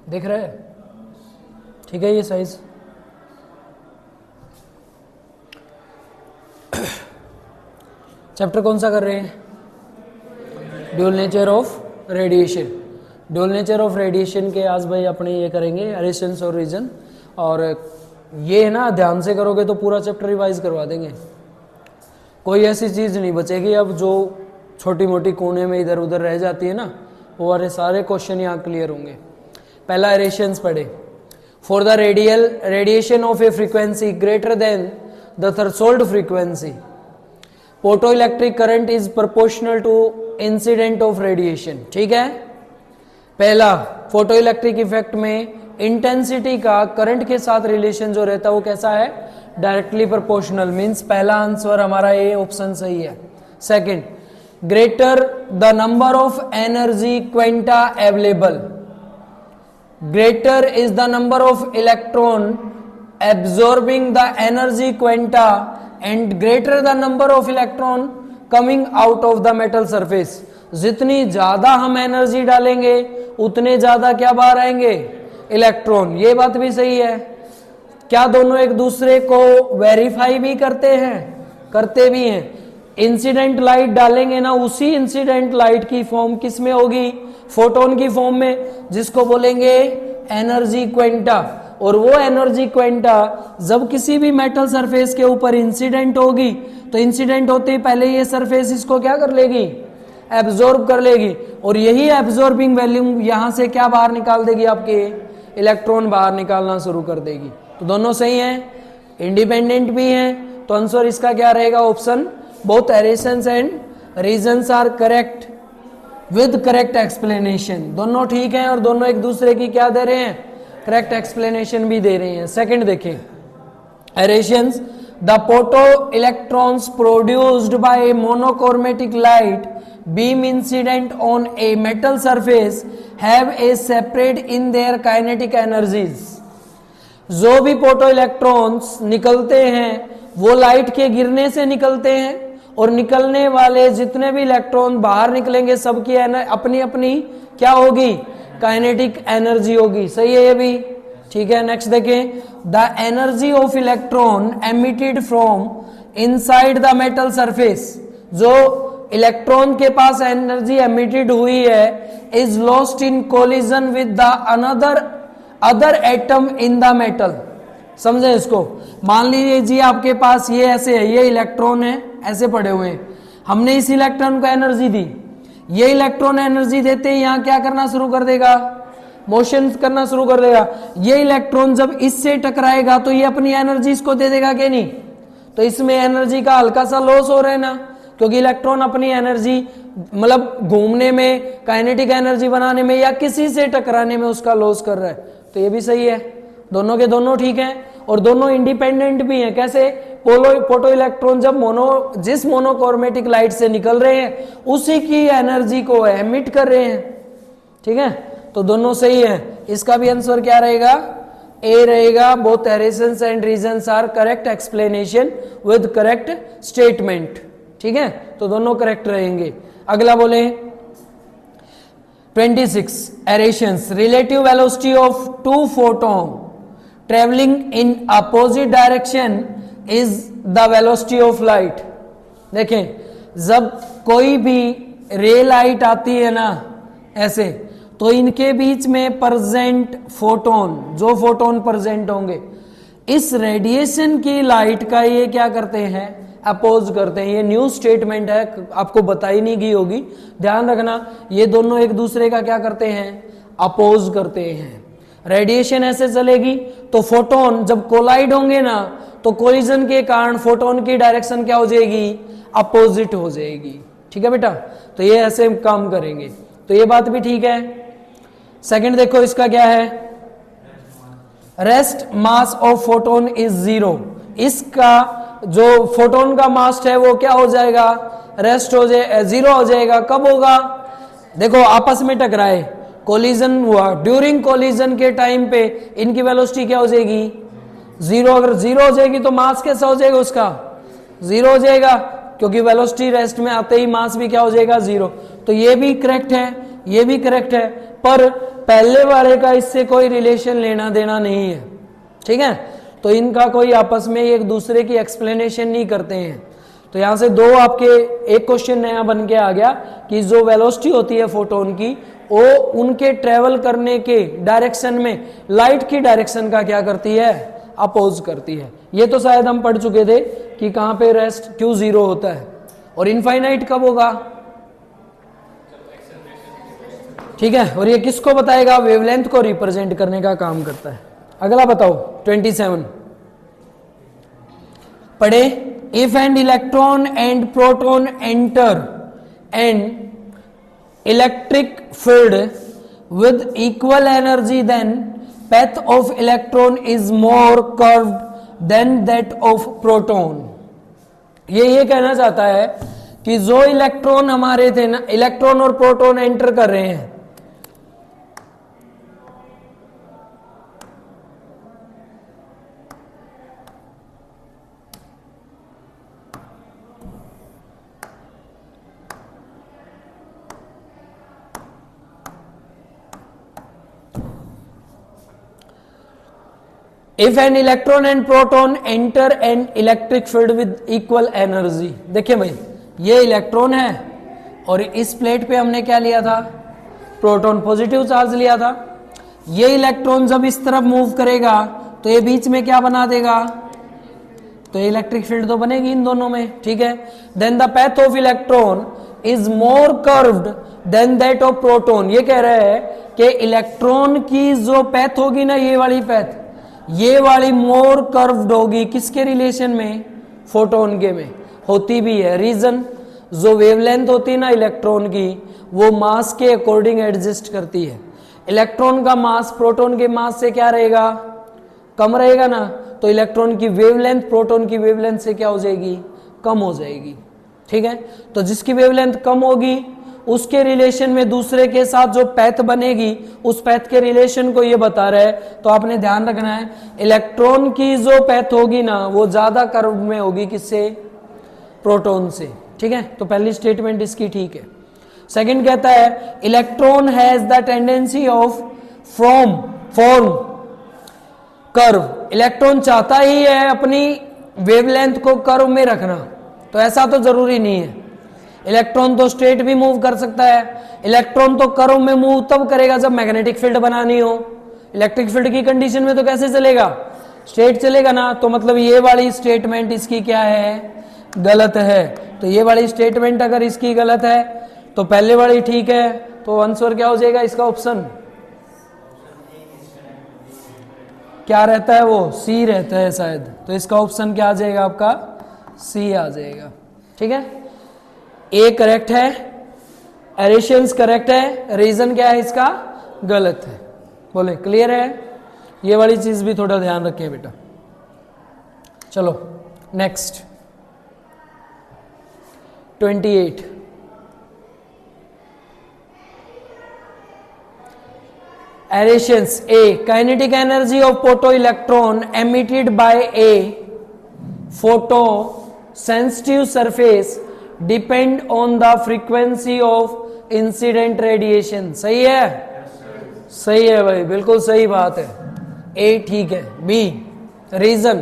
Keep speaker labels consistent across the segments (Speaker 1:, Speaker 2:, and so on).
Speaker 1: दिख रहा है? ठीक है ये साइज। चैप्टर कौन सा कर रहे हैं? Dual nature of radiation. Dual nature of radiation के आज भाई अपने ये करेंगे एरेशंस और रीजन, और ये है ना ध्यान से करोगे तो पूरा चैप्टर रिवाइज करवा देंगे। कोई ऐसी चीज नहीं बचेगी अब जो छोटी मोटी कोने में इधर उधर रह जाती है ना, वो वाले सारे क्वेश्चन यहाँ क्लियर होंगे। पहला एरेशंस पढ़े। For the radiation of a frequency greater than the threshold frequency photoelectric current is proportional to incident of radiation. ठीक है, पहला फोटोइलेक्ट्रिक इफेक्ट में इंटेंसिटी का करंट के साथ रिलेशन जो रहता है वो कैसा है? Directly proportional. मींस पहला आंसर हमारा ये ऑप्शन सही है। Second, greater the number of energy quanta available, greater is the number of electron absorbing the energy quanta and greater the number of electron coming out of the metal surface। जितनी ज्यादा हम energy डालेंगे उतने ज्यादा क्या बाहर आएंगे? Electron. ये बात भी सही है। क्या दोनों एक दूसरे को वेरीफाई भी करते हैं? करते भी हैं। इंसिडेंट लाइट डालेंगे ना, उसी इंसिडेंट लाइट की फॉर्म किस में होगी? फोटोन की फॉर्म में, जिसको बोलेंगे एनर्जी क्वेंटा। और वो एनर्जी क्वेंटा जब किसी भी मेटल सरफेस के ऊपर इंसिडेंट होगी तो इंसिडेंट होते ही पहले ये सरफेस इसको क्या कर लेगी? एब्जॉर्ब कर लेगी, और यही एब्जॉर्बिंग वैल्यूम यहां से क्या बाहर निकाल देगी? आपके इलेक्ट्रॉन बाहर निकालना शुरू कर देगी। तो दोनों सही हैं, इंडिपेंडेंट भी हैं। तो आंसर इसका क्या रहेगा? Option. Both assertions and reasons are correct with correct explanation. दोनों ठीक हैं और दोनों एक दूसरे की क्या दे रहे हैं? करेक्ट एक्सप्लेनेशन भी दे रहे हैं। सेकंड देखें, assertions, the photo electrons produced by monochromatic light beam incident on a metal surface have a separate in their kinetic energies. जो भी फोटो इलेक्ट्रॉन्स निकलते हैं वो लाइट के गिरने से निकलते हैं, और निकलने वाले जितने भी इलेक्ट्रॉन बाहर निकलेंगे सबकी अपनी अपनी क्या होगी? काइनेटिक एनर्जी होगी। सही है ये भी? ठीक है, नेक्स्ट देखें, the energy of electron emitted from inside the metal surface. जो इलेक्ट्रॉन के पास एनर्जी एमिटेड हुई है is lost in collision with the other atom in the metal. समझे इसको? मान लीजिए आपके पास ये ऐसे है, ये इलेक्ट्रॉन है, ऐसे पड़े हुए हैं, हमने इस इलेक्ट्रॉन को एनर्जी दी, ये इलेक्ट्रॉन एनर्जी देते ही यहां क्या करना शुरू कर देगा? मोशन करना शुरू कर देगा। ये इलेक्ट्रॉन जब इससे टकराएगा तो ये अपनी एनर्जी इसको दे देगा कि नहीं? तो इसमें एनर्जी का हल्का सा लॉस हो रहा है ना, क्योंकि इलेक्ट्रॉन अपनी एनर्जी मतलब घूमने में, काइनेटिक एनर्जी बनाने में या किसी से टकराने में उसका लॉस कर रहा है। तो ये भी सही है, दोनों के दोनों ठीक हैं और दोनों इंडिपेंडेंट भी हैं। कैसे? फोटो इलेक्ट्रॉन जब जिस मोनोक्रोमेटिक लाइट से निकल रहे हैं उसी की एनर्जी को एमिट कर रहे हैं। ठीक है, तो दोनों सही है। इसका भी आंसर क्या रहेगा? ए रहेगा। Both assertions and reasons are correct explanation with correct statement. ठीक है, तो दोनों करेक्ट रहेंगे। अगला बोले 26, assertions, relative velocity of two photon travelling in opposite direction is the velocity of light. देखें, जब कोई भी रे लाइट आती है ना ऐसे, तो इनके बीच में प्रेजेंट फोटोन, जो फोटोन प्रेजेंट होंगे, इस रेडिएशन की लाइट का ये क्या करते हैं? अपोज करते हैं। ये न्यू स्टेटमेंट है, आपको बताई नहीं गई होगी, ध्यान रखना। ये दोनों एक दूसरे का क्या करते हैं? अपोज करते हैं। रेडिएशन ऐसे चलेगी तो फोटोन जब कोलाइड होंगे ना, तो कोलिजन के कारण फोटोन की डायरेक्शन क्या हो जाएगी? अपोजिट हो जाएगी। ठीक है बेटा, तो ये ऐसे काम करेंगे। तो ये बात भी ठीक है। सेकंड देखो, इसका क्या है? Rest mass of photon is zero. इसका जो फोटोन का मास है वो क्या हो जाएगा? रेस्ट हो जाए, जीरो हो जाएगा। कब होगा? देखो, आपस में टकराए, कोलिजन हुआ, ड्यूरिंग कोलिजन के टाइम पे इनकी वेलोसिटी क्या हो जाएगी? जीरो। अगर जीरो हो जाएगी तो मास कैसा हो जाएगा? उसका जीरो हो जाएगा, क्योंकि वेलोसिटी रेस्ट में आते ही मास भी क्या हो जाएगा? जीरो। तो ये भी करेक्ट है, ये भी करेक्ट है, पर पहले वाले का इससे कोई रिलेशन लेना देना नहीं है, ठीक है। तो इनका कोई आपस में एक दूसरे की एक्सप्लेनेशन नहीं करते हैं। तो यहां से दो आपके एक क्वेश्चन नया बन के आ गया कि जो वेलोसिटी होती है फोटोन की, वो उनके ट्रेवल करने के डायरेक्शन में लाइट की डायरेक्शन का क्या करती है, अपोज करती है। ये तो शायद हम पढ़ चुके थे कि कहां पे रेस्ट क्यू जीरो होता है और इनफाइनाइट कब होगा, ठीक है। और ये किसको बताएगा, वेवलेंथ को रिप्रेजेंट करने का काम करता है। अगला बताओ 27 पढ़े। If an electron and proton enter an electric field with equal energy, then path of electron is more curved than that of proton। ये कहना चाहता है कि जो इलेक्ट्रॉन हमारे थे ना, इलेक्ट्रॉन और प्रोटॉन एंटर कर रहे हैं, if an electron and proton enter an electric field with equal energy. देखिए भाई, ये इलेक्ट्रॉन है और इस प्लेट पे हमने क्या लिया था, प्रोटॉन, पॉजिटिव चार्ज लिया था। ये इलेक्ट्रॉन जब इस तरफ मूव करेगा तो ये बीच में क्या बना देगा, तो इलेक्ट्रिक फील्ड तो बनेगी इन दोनों में, ठीक है। Then the path of electron is more curved than that of proton. ये कह रहे हैं कि इलेक्ट्रॉन की जो पैथ होगी ना, ये वाली पैथ, ये वाली मोर कर्व्ड होगी, किसके रिलेशन में, फोटोन के में। होती भी है, रीजन जो वेवलेंथ होती है ना इलेक्ट्रॉन की, वो मास के अकॉर्डिंग एडजस्ट करती है। इलेक्ट्रॉन का मास प्रोटॉन के मास से क्या रहेगा, कम रहेगा ना, तो इलेक्ट्रॉन की वेवलेंथ प्रोटॉन की वेवलेंथ से क्या हो जाएगी, कम हो जाएगी, ठीक है। तो जिसकी वेवलेंथ कम होगी उसके रिलेशन में दूसरे के साथ जो पैथ बनेगी, उस पैथ के रिलेशन को ये बता रहा है। तो आपने ध्यान रखना है, इलेक्ट्रॉन की जो पैथ होगी ना, वो ज्यादा कर्व में होगी, किससे, प्रोटॉन से, ठीक है। तो पहली स्टेटमेंट इसकी ठीक है। सेकंड कहता है electron has the tendency of form curve. Electron चाहता ही है अपनी वेवलेंथ को कर्व में रखना, तो ऐसा तो जरूरी नहीं है। इलेक्ट्रॉन तो स्ट्रेट भी मूव कर सकता है। इलेक्ट्रॉन तो कर्व में मूव तब करेगा जब मैग्नेटिक फील्ड बनानी हो। इलेक्ट्रिक फील्ड की कंडीशन में तो कैसे चलेगा, स्ट्रेट चलेगा ना। तो मतलब ये वाली स्टेटमेंट इसकी क्या है, गलत है। तो ये वाली स्टेटमेंट अगर इसकी गलत है तो पहले वाली ठीक है, तो आंसर क्या हो जाएगा इसका, ऑप्शन क्या रहता है, वो सी रहता है शायद। तो इसका ऑप्शन क्या आ जाएगा आपका, सी आ जाएगा, ठीक है। ए करेक्ट है, एरेशंस करेक्ट है, रीजन क्या है इसका, गलत है। बोले क्लियर है, ये वाली चीज भी थोड़ा ध्यान रखें बेटा। चलो next 28 assertions. A kinetic energy of photo electron emitted by a photo sensitive surface depend on the frequency of incident radiation. सही है, सही है भाई, बिल्कुल सही बात है, ए ठीक है। B reason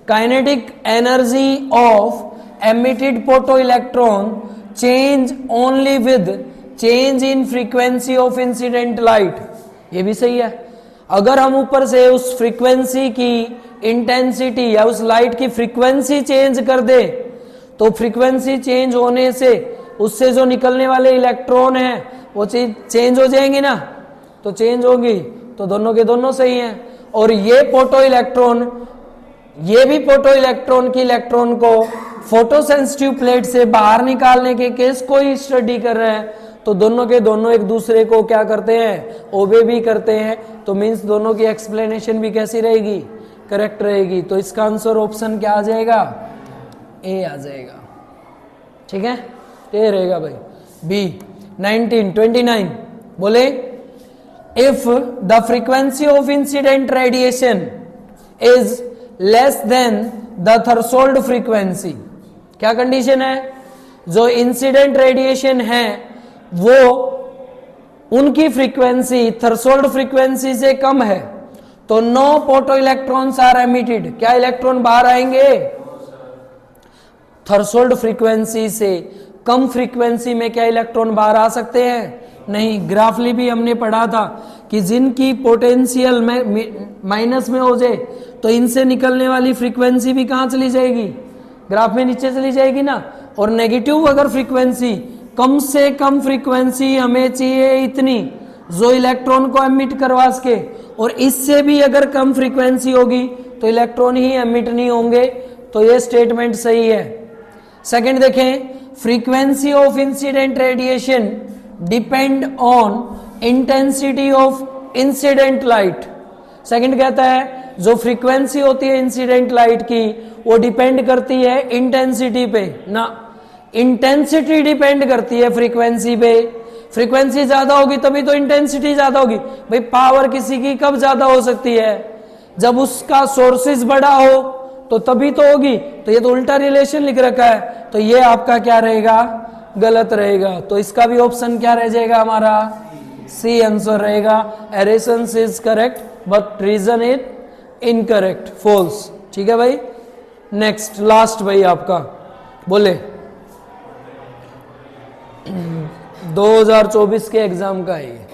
Speaker 1: kinetic energy of emitted photo electron change only with change in frequency of incident light. ये भी सही है। अगर हम ऊपर से उस फ्रीक्वेंसी की इंटेंसिटी या उस लाइट की फ्रीक्वेंसी चेंज कर दे, तो फ्रीक्वेंसी चेंज होने से उससे जो निकलने वाले इलेक्ट्रॉन हैं वो चेंज हो जाएंगे ना, तो चेंज होगी, तो दोनों के दोनों सही हैं। और ये फोटो इलेक्ट्रॉन, ये भी फोटो इलेक्ट्रॉन की इलेक्ट्रॉन को फोटो सेंसिटिव प्लेट से बाहर निकालने के केस को ही स्टडी कर रहे हैं, तो दोनों के दोनों एक दूसरे को क्या करते हैं, ओबे भी करते हैं। तो मीन्स दोनों की एक्सप्लेनेशन भी कैसी रहेगी, करेक्ट रहेगी। तो इसका आंसर ऑप्शन क्या आ जाएगा, ए आ जाएगा, ठीक है, ए रहेगा भाई। बी 29 बोले if the frequency of incident radiation is less than the threshold frequency. क्या कंडीशन है, जो इंसिडेंट रेडिएशन है वो उनकी फ्रीक्वेंसी थ्रेशोल्ड फ्रीक्वेंसी से कम है तो no photo electrons are emitted. क्या इलेक्ट्रॉन बाहर आएंगे? थ्रेशोल्ड फ्रीक्वेंसी से कम फ्रीक्वेंसी में क्या इलेक्ट्रॉन बाहर आ सकते हैं? नहीं। ग्राफली भी हमने पढ़ा था कि जिनकी पोटेंशियल में माइनस में हो जाए तो इनसे निकलने वाली फ्रीक्वेंसी भी कहां चली जाएगी? ग्राफ में नीचे चली जाएगी ना। और नेगेटिव अगर फ्रीक्वेंसी, कम से कम फ्रीक्वेंसी हमें चाहिए इतनी जो इलेक्ट्रॉन को एमिट करवा सके, और इससे भी अगर कम फ्रीक्वेंसी होगी तो इलेक्ट्रॉन ही एमिट नहीं होंगे। तो ये स्टेटमेंट सही है। सेकंड देखें, frequency of incident radiation depend on intensity of incident light. Second कहता है जो फ्रीक्वेंसी होती है इंसिडेंट लाइट की वो डिपेंड करती है इंटेंसिटी पे ना, इंटेंसिटी डिपेंड करती है फ्रीक्वेंसी पे। फ्रीक्वेंसी ज्यादा होगी तभी तो इंटेंसिटी ज्यादा होगी। भाई पावर किसी की कब ज्यादा हो सकती है? जब उसका सोर्सेज बड़ा हो तो तभी तो होगी। तो ये तो उल्टा रिलेशन लिख रखा है, तो ये आपका क्या रहेगा? गलत रहेगा। तो इसका भी ऑप्शन क्या रह जाएगा हमारा? सी आंसर रहेगा। Assertions is correct but reason is incorrect, false. ठीक है भाई। नेक्स्ट लास्ट भाई आपका बोले 2024 के एग्जाम का है ये।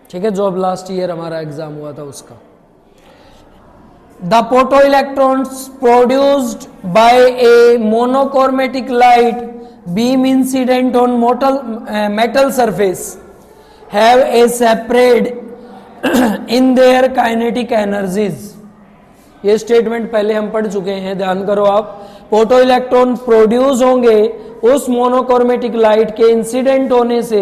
Speaker 1: ठीक है, जो अब लास्ट ईयर हमारा एग्जाम हुआ था उसका। The photoelectrons produced by a monochromatic light beam incident on metal surface have a separate in their kinetic energies। ये स्टेटमेंट पहले हम पढ़ चुके हैं, ध्यान करो आप। फोटो इलेक्ट्रॉन प्रोड्यूस होंगे उस मोनोक्रोमेटिक लाइट के इंसिडेंट होने से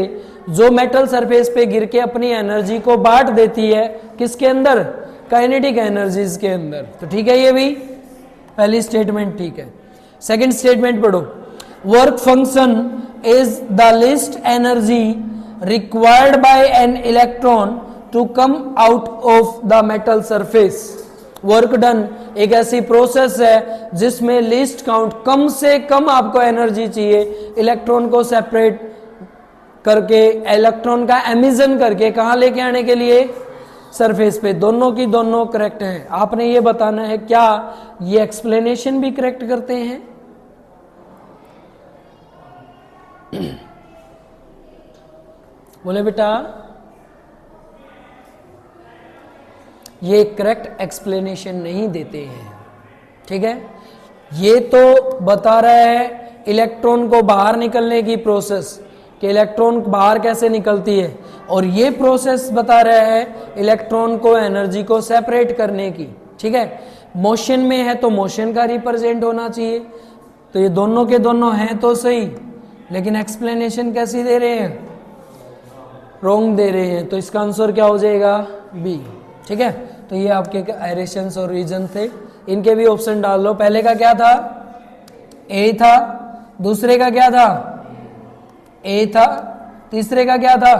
Speaker 1: जो मेटल सरफेस पे गिर के अपनी एनर्जी को बांट देती है, किसके अंदर? काइनेटिक एनर्जीज के अंदर। तो ठीक है, ये भी पहली स्टेटमेंट ठीक है। सेकंड स्टेटमेंट पढ़ो, work function is the least energy required by an electron to come out of the metal surface. Work done एक ऐसी प्रोसेस है जिसमें लीस्ट काउंट, कम से कम आपको एनर्जी चाहिए इलेक्ट्रॉन को सेपरेट करके, इलेक्ट्रॉन का एमिशन करके कहां लेके आने के लिए? सरफेस पे। दोनों की दोनों करेक्ट है। आपने ये बताना है क्या ये एक्सप्लेनेशन भी करेक्ट करते हैं? बोले बेटा ये करेक्ट एक्सप्लेनेशन नहीं देते हैं। ठीक है, ये तो बता रहा है इलेक्ट्रॉन को बाहर निकलने की प्रोसेस कि इलेक्ट्रॉन बाहर कैसे निकलती है, और ये प्रोसेस बता रहा है इलेक्ट्रॉन को एनर्जी को सेपरेट करने की। ठीक है, मोशन में है तो मोशन का रिप्रेजेंट होना चाहिए। तो ये दोनों के दोनों हैं तो सही, लेकिन एक्सप्लेनेशन कैसी दे रहे हैं? रॉन्ग दे रहे हैं। तो इसका आंसर क्या हो जाएगा? बी। ठीक है, तो ये आपके एरेशंस और रीजन थे, इनके भी ऑप्शन डाल लो। पहले का क्या था? ए था। दूसरे का क्या था? ए था। तीसरे का क्या था?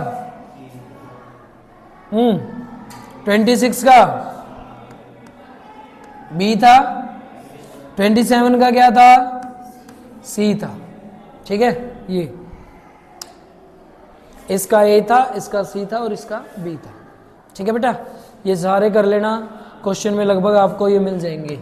Speaker 1: 26 का बी था। 27 का क्या था? सी था। ठीक है, ये इसका ए था, इसका सी था और इसका बी था। ठीक है बेटा, ये सारे कर लेना, क्वेश्चन में लगभग आपको ये मिल जाएंगे।